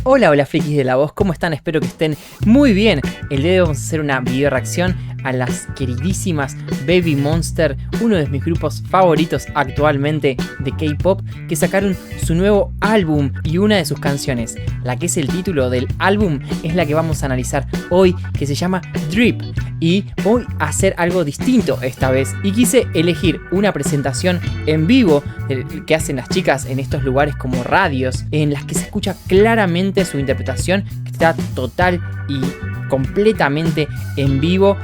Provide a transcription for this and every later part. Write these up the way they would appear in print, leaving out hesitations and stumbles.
Hola, hola frikis de la voz, ¿cómo están? Espero que estén muy bien. El día de hoy vamos a hacer una video reacción a las queridísimas Baby Monster, uno de mis grupos favoritos actualmente de K-pop, que sacaron su nuevo álbum y una de sus canciones, la que es el título del álbum, es la que vamos a analizar hoy, que se llama Drip. Y voy a hacer algo distinto esta vez y quise elegir una presentación en vivo que hacen las chicas en estos lugares como radios, en las que se escucha claramente su interpretación, que está total y completamente en vivo,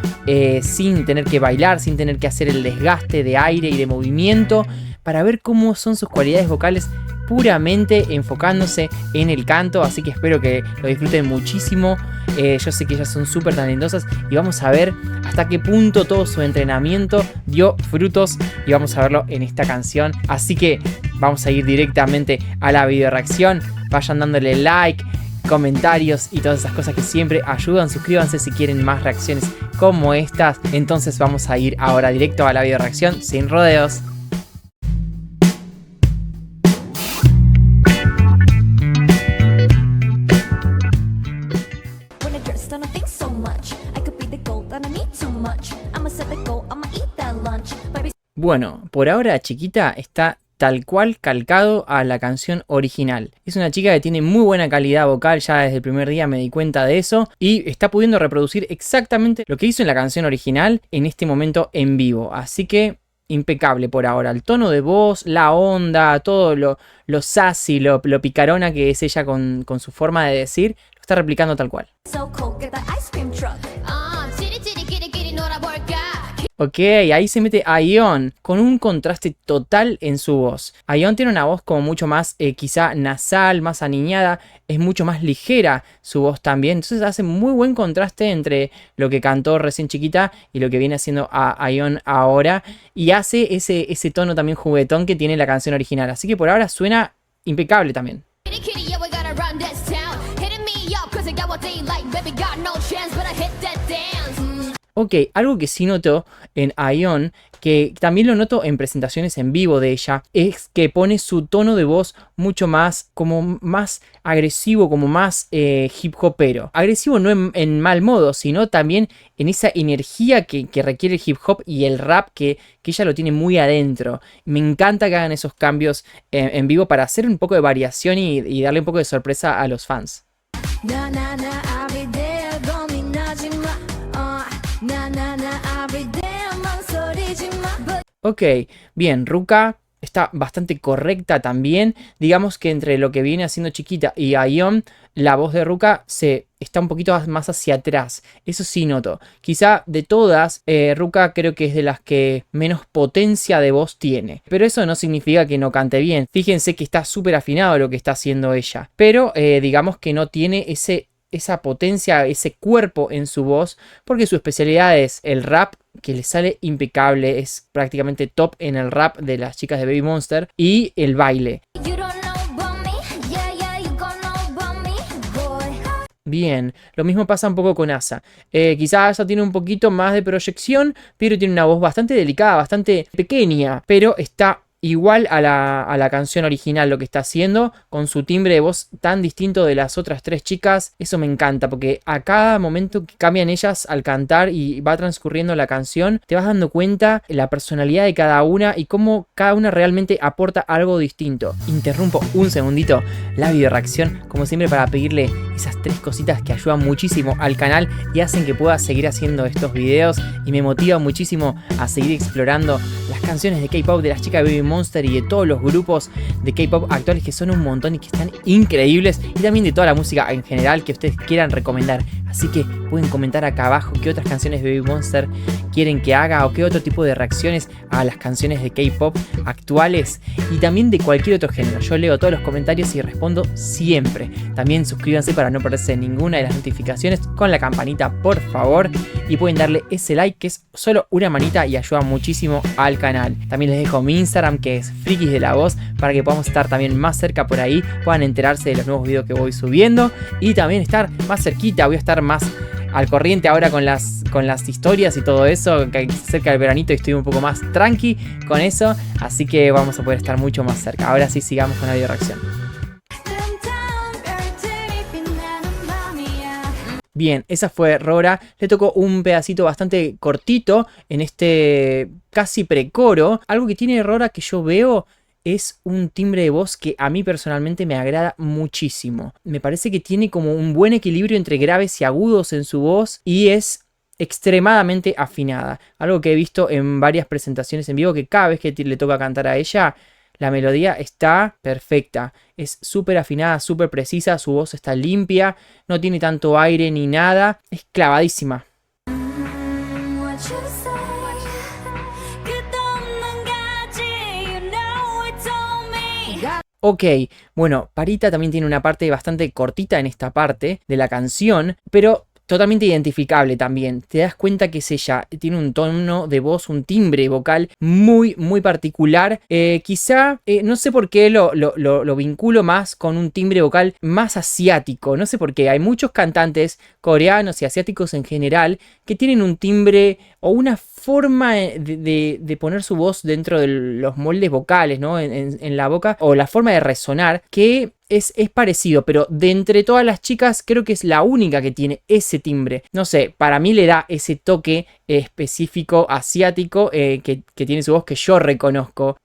sin tener que bailar, sin tener que hacer el desgaste de aire y de movimiento, para ver cómo son sus cualidades vocales, puramente enfocándose en el canto. Así que espero que lo disfruten muchísimo. Yo sé que ellas son súper talentosas y vamos a ver hasta qué punto todo su entrenamiento dio frutos, y vamos a verlo en esta canción. Así que vamos a ir directamente a la video reacción. Vayan dándole like, comentarios y todas esas cosas que siempre ayudan. Suscríbanse si quieren más reacciones como estas. Entonces vamos a ir ahora directo a la video reacción sin rodeos. Bueno, por ahora Chiquita está tal cual calcado a la canción original. Es una chica que tiene muy buena calidad vocal, ya desde el primer día me di cuenta de eso, y está pudiendo reproducir exactamente lo que hizo en la canción original en este momento en vivo. Así que impecable por ahora. El tono de voz, la onda, todo lo sassy, lo picarona que es ella con su forma de decir, lo está replicando tal cual. Ok, ahí se mete Ayeon con un contraste total en su voz. Ayeon tiene una voz como mucho más quizá nasal, más aniñada, es mucho más ligera su voz también. Entonces hace muy buen contraste entre lo que cantó recién Chiquita y lo que viene haciendo Ayeon ahora. Y hace ese tono también juguetón que tiene la canción original. Así que por ahora suena impecable también. Ok, algo que sí noto en Ayeon, que también lo noto en presentaciones en vivo de ella, es que pone su tono de voz mucho más, como más agresivo, como más hip hopero. Agresivo no en mal modo, sino también en esa energía que requiere el hip hop y el rap que ella lo tiene muy adentro. Me encanta que hagan esos cambios en vivo para hacer un poco de variación y darle un poco de sorpresa a los fans. Ok, bien, Ruka está bastante correcta también. Digamos que entre lo que viene haciendo Chiquita y Ayeon, la voz de Ruka está un poquito más hacia atrás. Eso sí noto. Quizá de todas, Ruka creo que es de las que menos potencia de voz tiene. Pero eso no significa que no cante bien. Fíjense que está súper afinado lo que está haciendo ella. Pero digamos que no tiene esa potencia, ese cuerpo en su voz, porque su especialidad es el rap, que le sale impecable, es prácticamente top en el rap de las chicas de Baby Monster, y el baile. Bien, lo mismo pasa un poco con Asa. Quizás Asa tiene un poquito más de proyección, pero tiene una voz bastante delicada, bastante pequeña, pero está igual a la canción original lo que está haciendo, con su timbre de voz tan distinto de las otras tres chicas. Eso me encanta, porque a cada momento que cambian ellas al cantar y va transcurriendo la canción, te vas dando cuenta de la personalidad de cada una y cómo cada una realmente aporta algo distinto. Interrumpo un segundito la video reacción, como siempre, para pedirle esas tres cositas que ayudan muchísimo al canal y hacen que pueda seguir haciendo estos videos, y me motivan muchísimo a seguir explorando las canciones de K-pop de las chicas de Baby Monster y de todos los grupos de K-pop actuales, que son un montón y que están increíbles, y también de toda la música en general que ustedes quieran recomendar. Así que pueden comentar acá abajo qué otras canciones de Baby Monster quieren que haga, o qué otro tipo de reacciones a las canciones de K-pop actuales, y también de cualquier otro género. Yo leo todos los comentarios y respondo siempre. También suscríbanse para no perderse ninguna de las notificaciones, con la campanita por favor, y pueden darle ese like, que es solo una manita y ayuda muchísimo al canal. También les dejo mi Instagram, que es Frikis de la Voz, para que podamos estar también más cerca por ahí, puedan enterarse de los nuevos videos que voy subiendo y también estar más cerquita. Voy a estar más al corriente ahora con las historias y todo eso, que cerca del veranito y estoy un poco más tranqui con eso, así que vamos a poder estar mucho más cerca. Ahora sí, sigamos con la video reacción. Bien, esa fue Rora. Le tocó un pedacito bastante cortito en este casi precoro. Algo que tiene Rora que yo veo es un timbre de voz que a mí personalmente me agrada muchísimo. Me parece que tiene como un buen equilibrio entre graves y agudos en su voz y es extremadamente afinada. Algo que he visto en varias presentaciones en vivo, que cada vez que le toca cantar a ella, la melodía está perfecta. Es súper afinada, súper precisa, su voz está limpia, no tiene tanto aire ni nada, es clavadísima. Ok, bueno, Parita también tiene una parte bastante cortita en esta parte de la canción, pero totalmente identificable también. Te das cuenta que es ella, tiene un tono de voz, un timbre vocal muy, muy particular. Quizá, no sé por qué lo vinculo más con un timbre vocal más asiático. No sé por qué. Hay muchos cantantes coreanos y asiáticos en general que tienen un timbre o una forma de poner su voz dentro de los moldes vocales, ¿no? En la boca, o la forma de resonar, que es parecido, pero de entre todas las chicas creo que es la única que tiene ese timbre. No sé, para mí le da ese toque específico asiático que tiene su voz, que yo reconozco.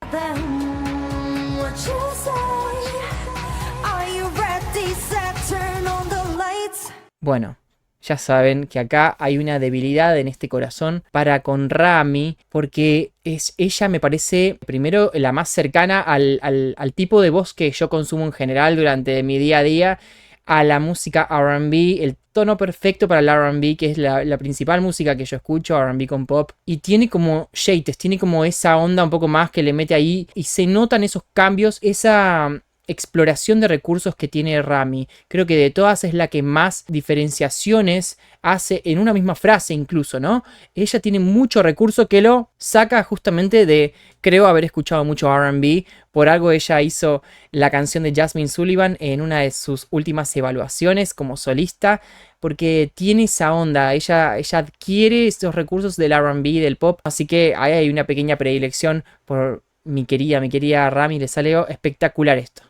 Bueno, ya saben que acá hay una debilidad en este corazón para con Rami, porque ella me parece primero la más cercana al tipo de voz que yo consumo en general durante mi día a día, a la música R&B, el tono perfecto para el R&B, que es la principal música que yo escucho, R&B con pop, y tiene como shades, tiene como esa onda un poco más que le mete ahí, y se notan esos cambios, esa exploración de recursos que tiene Rami. Creo que de todas es la que más diferenciaciones hace en una misma frase incluso, ¿no? Ella tiene mucho recurso que lo saca justamente de, creo haber escuchado mucho R&B, por algo ella hizo la canción de Jasmine Sullivan en una de sus últimas evaluaciones como solista, porque tiene esa onda, ella adquiere estos recursos del R&B, del pop, así que ahí hay una pequeña predilección por mi querida Rami. Le sale espectacular esto.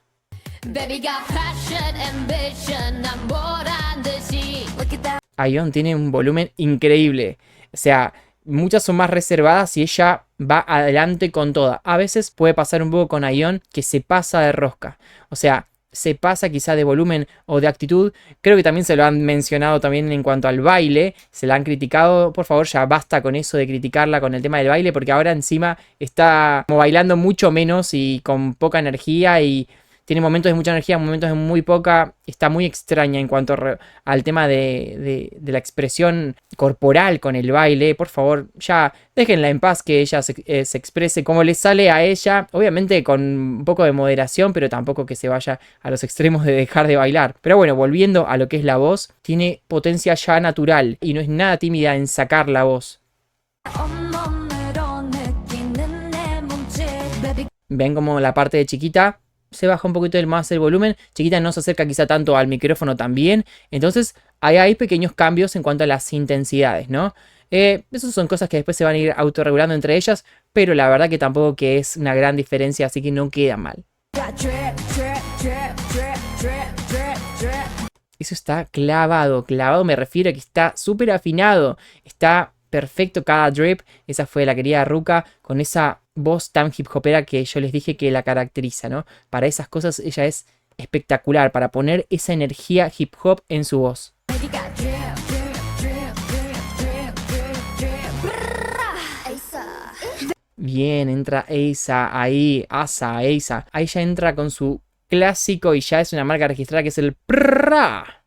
Aion tiene un volumen increíble. O sea, muchas son más reservadas y ella va adelante con toda. A veces puede pasar un poco con Aion que se pasa de rosca. O sea, se pasa quizá de volumen o de actitud. Creo que también se lo han mencionado también en cuanto al baile. Se la han criticado. Por favor, ya basta con eso de criticarla con el tema del baile, porque ahora encima está como bailando mucho menos y con poca energía, y tiene momentos de mucha energía, momentos de muy poca. Está muy extraña en cuanto al tema de la expresión corporal con el baile. Por favor, ya déjenla en paz, que ella se exprese como le sale a ella. Obviamente con un poco de moderación, pero tampoco que se vaya a los extremos de dejar de bailar. Pero bueno, volviendo a lo que es la voz, tiene potencia ya natural y no es nada tímida en sacar la voz. Ven como la parte de Chiquita se baja un poquito más el volumen. Chiquita no se acerca quizá tanto al micrófono también. Entonces hay pequeños cambios en cuanto a las intensidades, ¿no? Esas son cosas que después se van a ir autorregulando entre ellas, pero la verdad que tampoco que es una gran diferencia, así que no queda mal. Eso está clavado me refiero a que está súper afinado, está perfecto cada drip. Esa fue la querida Ruka, con esa voz tan hip hopera que yo les dije que la caracteriza, ¿no? Para esas cosas ella es espectacular, para poner esa energía hip hop en su voz. Bien, entra Asa ahí, Asa. Ahí ya entra con su clásico y ya es una marca registrada, que es el prrra.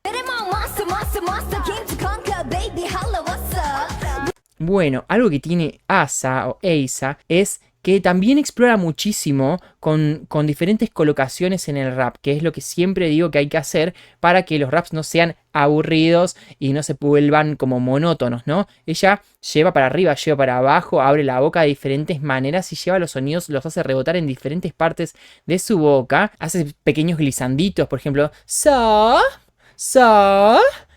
Bueno, algo que tiene Asa o Asa es que también explora muchísimo con diferentes colocaciones en el rap, que es lo que siempre digo que hay que hacer para que los raps no sean aburridos y no se vuelvan como monótonos, ¿no? Ella lleva para arriba, lleva para abajo, abre la boca de diferentes maneras y lleva los sonidos, los hace rebotar en diferentes partes de su boca, hace pequeños glissanditos, por ejemplo,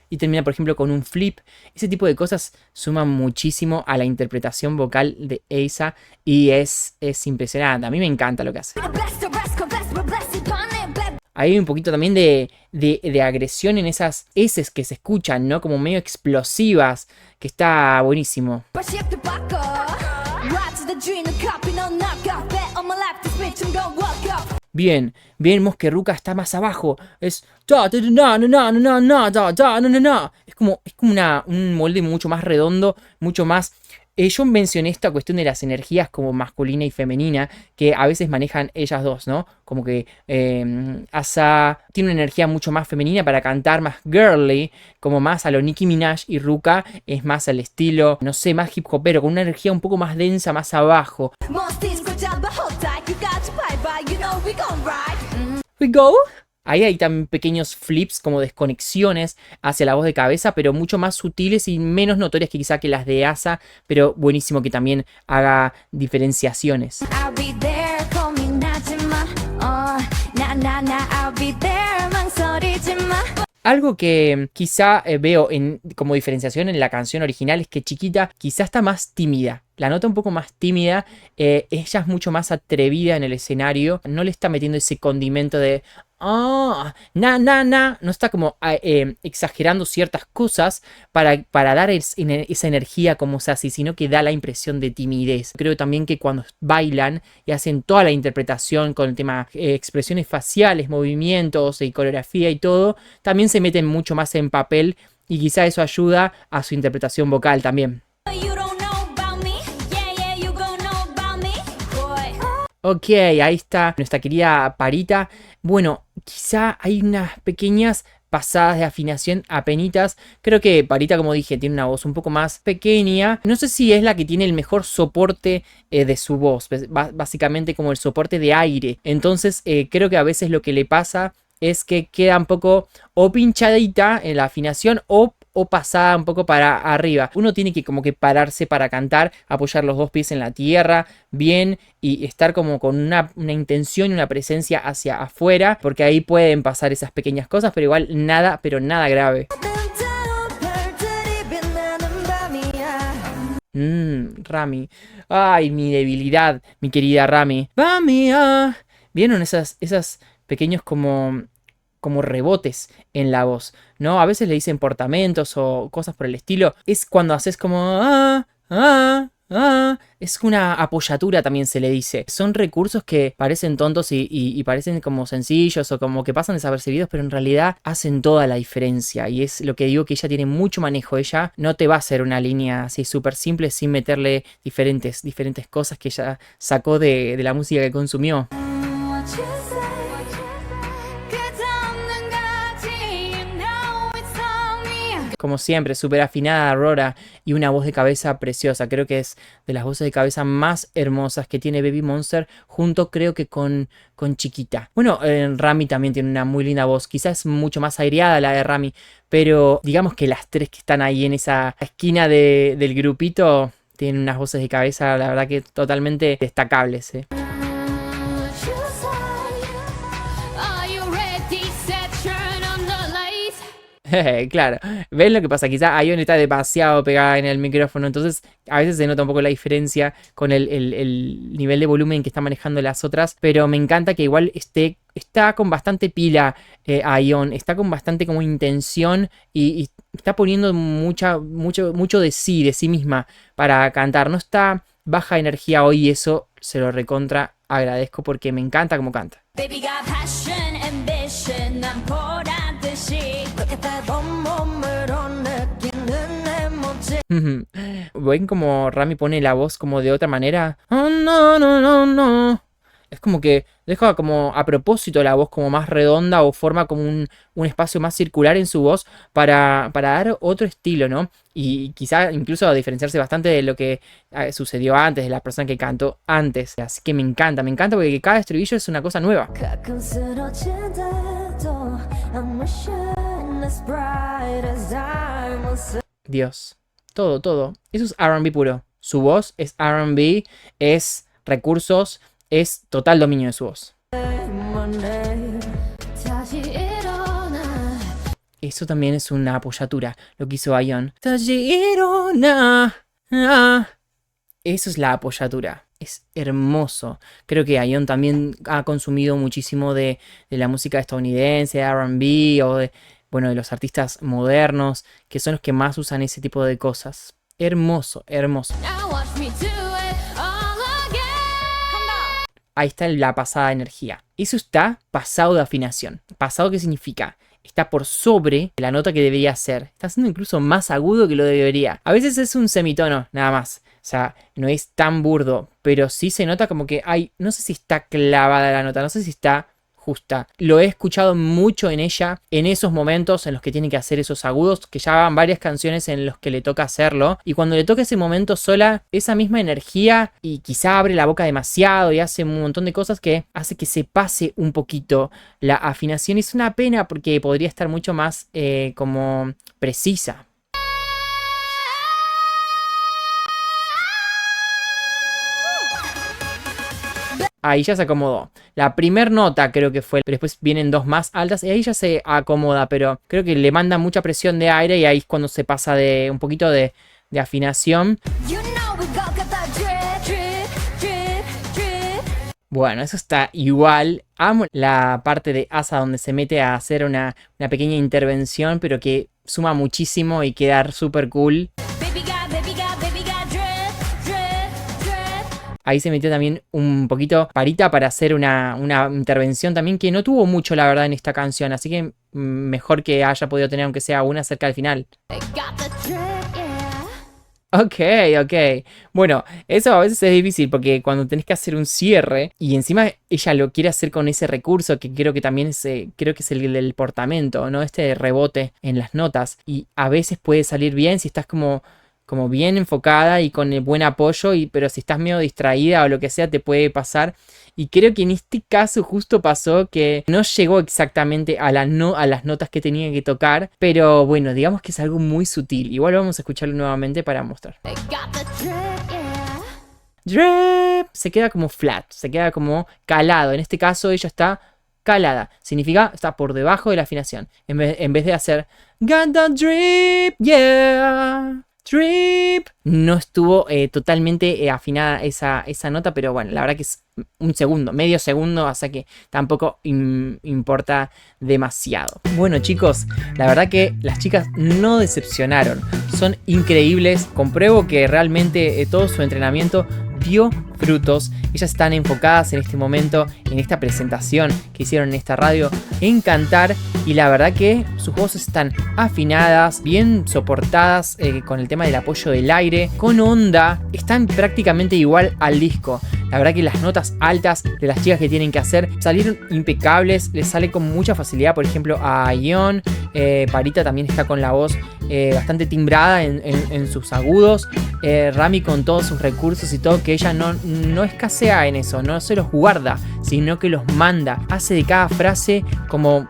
y termina, por ejemplo, con un flip. Ese tipo de cosas suman muchísimo a la interpretación vocal de Asa y es impresionante. A mí me encanta lo que hace. Ahí hay un poquito también de agresión en esas eses que se escuchan, ¿no? Como medio explosivas, que está buenísimo. Bien, vemos que Ruka está más abajo. Es como un molde mucho más redondo, mucho más. Yo mencioné esta cuestión de las energías como masculina y femenina, que a veces manejan ellas dos, ¿no? Como que Asa tiene una energía mucho más femenina para cantar, más girly, como más a lo Nicki Minaj, y Ruka es más al estilo, no sé, más hip hopero, con una energía un poco más densa, más abajo. We go. Ahí hay también pequeños flips como desconexiones hacia la voz de cabeza, pero mucho más sutiles y menos notorias que quizá que las de Asa, pero buenísimo que también haga diferenciaciones. Algo que quizá veo como diferenciación en la canción original es que Chiquita quizá está más tímida. La nota un poco más tímida, ella es mucho más atrevida en el escenario, no le está metiendo ese condimento de no está como exagerando ciertas cosas para dar esa energía como Sassy, sino que da la impresión de timidez. Creo también que cuando bailan y hacen toda la interpretación con el tema expresiones faciales, movimientos y coreografía y todo, también se meten mucho más en papel y quizá eso ayuda a su interpretación vocal también. Ok, ahí está nuestra querida Parita. Bueno, quizá hay unas pequeñas pasadas de afinación apenitas. Creo que Parita, como dije, tiene una voz un poco más pequeña. No sé si es la que tiene el mejor soporte de su voz. Básicamente como el soporte de aire. Entonces creo que a veces lo que le pasa es que queda un poco o pinchadita en la afinación o pasada un poco para arriba. Uno tiene que como que pararse para cantar, apoyar los dos pies en la tierra bien y estar como con una intención y una presencia hacia afuera, porque ahí pueden pasar esas pequeñas cosas, pero igual nada, pero nada grave. Rami. Ay, mi debilidad, mi querida Rami. Bamia. ¿Vieron esas pequeños como rebotes en la voz, ¿no? A veces le dicen portamentos o cosas por el estilo. Es cuando haces como es una apoyatura, también se le dice. Son recursos que parecen tontos y parecen como sencillos o como que pasan desapercibidos, pero en realidad hacen toda la diferencia. Y es lo que digo, que ella tiene mucho manejo. Ella no te va a hacer una línea así súper simple sin meterle diferentes cosas que ella sacó de la música que consumió. Como siempre, súper afinada Aurora y una voz de cabeza preciosa. Creo que es de las voces de cabeza más hermosas que tiene Baby Monster, junto creo que con Chiquita. Bueno, Rami también tiene una muy linda voz. Quizás es mucho más aireada la de Rami, pero digamos que las tres que están ahí en esa esquina del grupito tienen unas voces de cabeza, la verdad que totalmente destacables, ¿eh? Claro, ¿ven lo que pasa? Quizá Ion está demasiado pegada en el micrófono, entonces a veces se nota un poco la diferencia con el nivel de volumen que está manejando las otras, pero me encanta que igual está con bastante pila Ion, está con bastante como intención y está poniendo mucho de sí misma para cantar, no está baja energía hoy y eso se lo recontra agradezco porque me encanta cómo canta. Baby got passion, ambition, ¿ven como Rami pone la voz como de otra manera? Oh, no. Es como que deja como a propósito la voz como más redonda o forma como un espacio más circular en su voz para dar otro estilo, ¿no? Y quizá incluso diferenciarse bastante de lo que sucedió antes, de la persona que cantó antes. Así que me encanta porque cada estribillo es una cosa nueva. Dios. Todo. Eso es R&B puro. Su voz es R&B, es recursos, es total dominio de su voz. Eso también es una apoyatura, lo que hizo Ion. Eso es la apoyatura. es hermoso. Creo que Aion también ha consumido muchísimo de la música estadounidense, de R&B o de, bueno, de los artistas modernos, que son los que más usan ese tipo de cosas. Hermoso, hermoso. Ahí está la pasada de energía. Eso está pasado de afinación. ¿Pasado qué significa? Está por sobre la nota que debería ser. Está siendo incluso más agudo que lo debería. A veces es un semitono, nada más. O sea, no es tan burdo, pero sí se nota como que hay... No sé si está clavada la nota, no sé si está justa. Lo he escuchado mucho en ella, en esos momentos en los que tiene que hacer esos agudos, que ya van varias canciones en los que le toca hacerlo. Y cuando le toca ese momento sola, esa misma energía y quizá abre la boca demasiado y hace un montón de cosas que hace que se pase un poquito la afinación. Y es una pena porque podría estar mucho más como precisa. Ahí ya se acomodó. La primer nota creo que fue, pero después vienen dos más altas y ahí ya se acomoda, pero creo que le manda mucha presión de aire y ahí es cuando se pasa de un poquito de afinación. Bueno, eso está igual. Amo la parte de Asa donde se mete a hacer una pequeña intervención, pero que suma muchísimo y queda súper cool. Ahí se metió también un poquito Parita para hacer una intervención también que no tuvo mucho, la verdad, en esta canción. Así que mejor que haya podido tener, aunque sea una cerca del final. Ok. Bueno, eso a veces es difícil porque cuando tenés que hacer un cierre y encima ella lo quiere hacer con ese recurso que creo que también es, creo que es el del portamento, ¿no? Este rebote en las notas. Y a veces puede salir bien si estás como bien enfocada y con el buen apoyo, pero si estás medio distraída o lo que sea te puede pasar. Y creo que en este caso justo pasó que no llegó exactamente a las notas que tenía que tocar, pero bueno, digamos que es algo muy sutil. Igual vamos a escucharlo nuevamente para mostrar. Drip. Se queda como flat, se queda como calado. En este caso ella está calada, significa está por debajo de la afinación. En vez de hacer got the drip, yeah. Trip. No estuvo totalmente afinada esa nota, pero bueno, la verdad que es un segundo, medio segundo, o sea que tampoco importa demasiado. Bueno, chicos, la verdad que las chicas no decepcionaron, son increíbles, compruebo que realmente todo su entrenamiento dio frutos. Ellas están enfocadas en este momento, en esta presentación que hicieron en esta radio, en cantar, y la verdad que sus voces están afinadas, bien soportadas con el tema del apoyo del aire, con onda, están prácticamente igual al disco. La verdad que las notas altas de las chicas que tienen que hacer salieron impecables, les sale con mucha facilidad. Por ejemplo a Aion, Parita también está con la voz bastante timbrada en sus agudos. Rami con todos sus recursos y todo, que ella no escasea en eso, no se los guarda, sino que los manda. Hace de cada frase como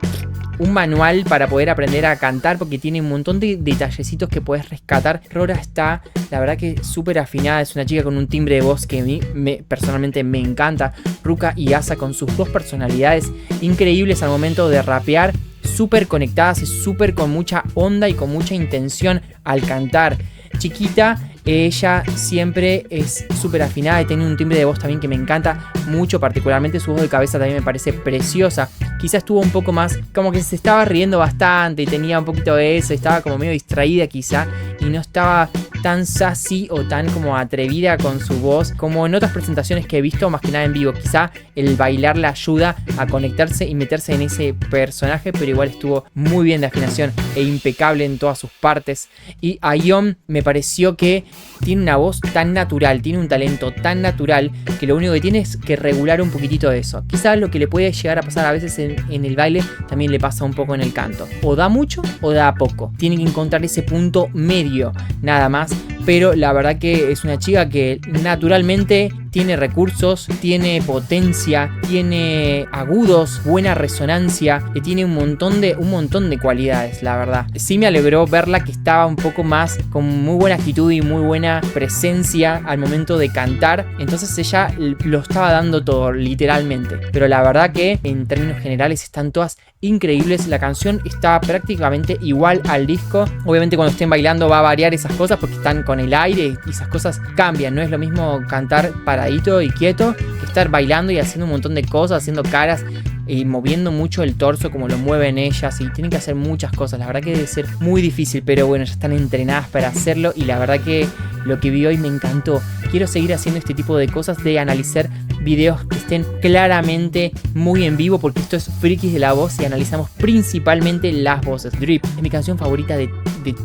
un manual para poder aprender a cantar, porque tiene un montón de detallecitos que puedes rescatar. Rora está, la verdad que súper afinada, es una chica con un timbre de voz que a mí personalmente me encanta. Ruka y Asa con sus dos personalidades increíbles al momento de rapear, súper conectadas y súper con mucha onda y con mucha intención al cantar. Chiquita, ella siempre es súper afinada y tiene un timbre de voz también que me encanta mucho, particularmente su voz de cabeza también me parece preciosa. Quizás estuvo un poco más, como que se estaba riendo bastante y tenía un poquito de eso, estaba como medio distraída quizá y no estaba tan sassy o tan como atrevida con su voz como en otras presentaciones que he visto, más que nada en vivo. Quizá el bailar la ayuda a conectarse y meterse en ese personaje, pero igual estuvo muy bien de afinación e impecable en todas sus partes. Y Aion me pareció que tiene una voz tan natural, tiene un talento tan natural que lo único que tiene es que regular un poquitito de eso. Quizás lo que le puede llegar a pasar a veces en el baile también le pasa un poco en el canto. O da mucho o da poco. Tiene que encontrar ese punto medio, nada más. Pero la verdad que es una chica que naturalmente tiene recursos, tiene potencia, tiene agudos, buena resonancia, que tiene un montón de cualidades, la verdad. Sí me alegró verla que estaba un poco más con muy buena actitud y muy buena presencia al momento de cantar. Entonces ella lo estaba dando todo, literalmente. Pero la verdad que en términos generales están todas increíbles. La canción está prácticamente igual al disco. Obviamente cuando estén bailando va a variar esas cosas porque están con el aire y esas cosas cambian. No es lo mismo cantar para paradito y quieto que estar bailando y haciendo un montón de cosas, haciendo caras y moviendo mucho el torso como lo mueven ellas, y tienen que hacer muchas cosas. La verdad que debe ser muy difícil, pero bueno, ya están entrenadas para hacerlo, y la verdad que lo que vi hoy me encantó. Quiero seguir haciendo este tipo de cosas, de analizar videos que estén claramente muy en vivo, porque esto es Frikis de la Voz y analizamos principalmente las voces. Drip es mi canción favorita de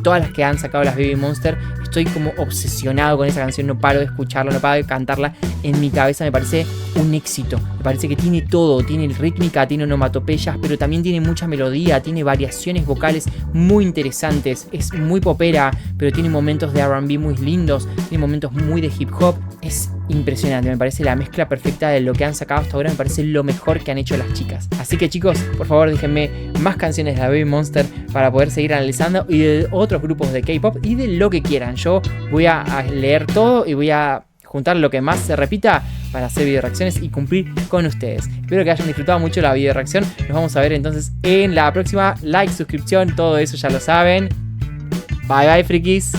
todas las que han sacado las Baby Monster. Estoy como obsesionado con esa canción, no paro de escucharla, no paro de cantarla en mi cabeza. Me parece un éxito, me parece que tiene todo, tiene rítmica, tiene onomatopeyas, pero también tiene mucha melodía, tiene variaciones vocales muy interesantes, es muy popera, pero tiene momentos de R&B muy lindos, tiene momentos muy de hip hop. Es impresionante, me parece la mezcla perfecta de lo que han sacado hasta ahora, me parece lo mejor que han hecho las chicas. Así que chicos, por favor déjenme más canciones de la Baby Monster para poder seguir analizando, y de otros grupos de K-pop y de lo que quieran. Yo voy a leer todo y voy a juntar lo que más se repita para hacer video reacciones y cumplir con ustedes. Espero que hayan disfrutado mucho la video reacción. Nos vamos a ver entonces en la próxima. Like, suscripción, todo eso ya lo saben. Bye bye, frikis.